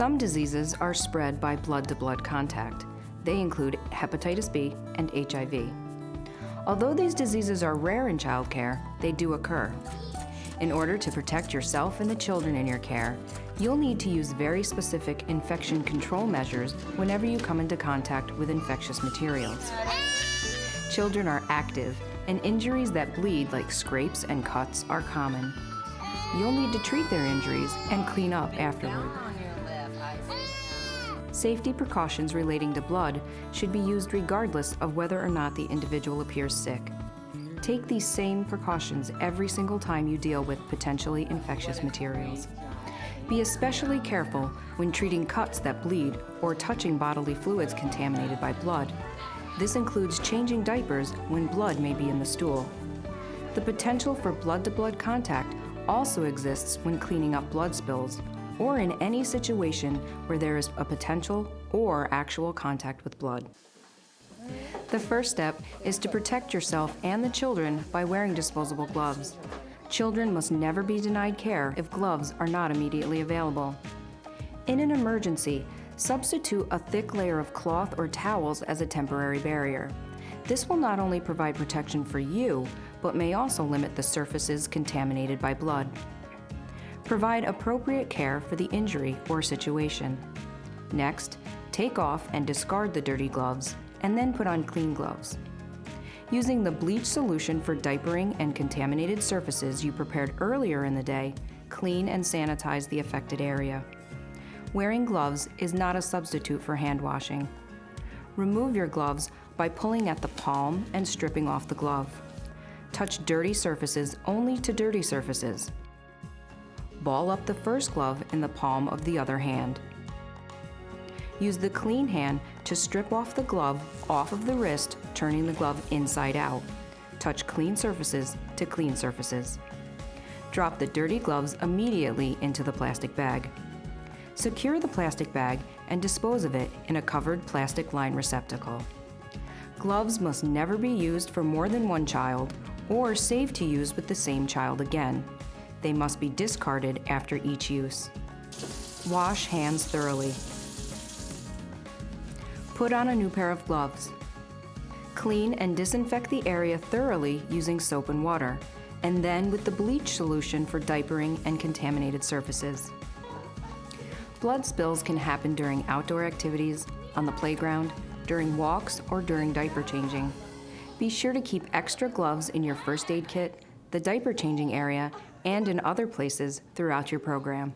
Some diseases are spread by blood-to-blood contact. They include hepatitis B and HIV. Although these diseases are rare in childcare, they do occur. In order to protect yourself and the children in your care, you'll need to use very specific infection control measures whenever you come into contact with infectious materials. Children are active, and injuries that bleed like scrapes and cuts are common. You'll need to treat their injuries and clean up afterward. Safety precautions relating to blood should be used regardless of whether or not the individual appears sick. Take these same precautions every single time you deal with potentially infectious materials. Be especially careful when treating cuts that bleed or touching bodily fluids contaminated by blood. This includes changing diapers when blood may be in the stool. The potential for blood-to-blood contact also exists when cleaning up blood spills or in any situation where there is a potential or actual contact with blood. The first step is to protect yourself and the children by wearing disposable gloves. Children must never be denied care if gloves are not immediately available. In an emergency, substitute a thick layer of cloth or towels as a temporary barrier. This will not only provide protection for you, but may also limit the surfaces contaminated by blood. Provide appropriate care for the injury or situation. Next, take off and discard the dirty gloves, and then put on clean gloves. Using the bleach solution for diapering and contaminated surfaces you prepared earlier in the day, clean and sanitize the affected area. Wearing gloves is not a substitute for hand washing. Remove your gloves by pulling at the palm and stripping off the glove. Touch dirty surfaces only to dirty surfaces. Ball up the first glove in the palm of the other hand. Use the clean hand to strip off the glove off of the wrist, turning the glove inside out. Touch clean surfaces to clean surfaces. Drop the dirty gloves immediately into the plastic bag. Secure the plastic bag and dispose of it in a covered plastic lined receptacle. Gloves must never be used for more than one child or saved to use with the same child again. They must be discarded after each use. Wash hands thoroughly. Put on a new pair of gloves. Clean and disinfect the area thoroughly using soap and water, and then with the bleach solution for diapering and contaminated surfaces. Blood spills can happen during outdoor activities, on the playground, during walks, or during diaper changing. Be sure to keep extra gloves in your first aid kit, the diaper changing area, and in other places throughout your program.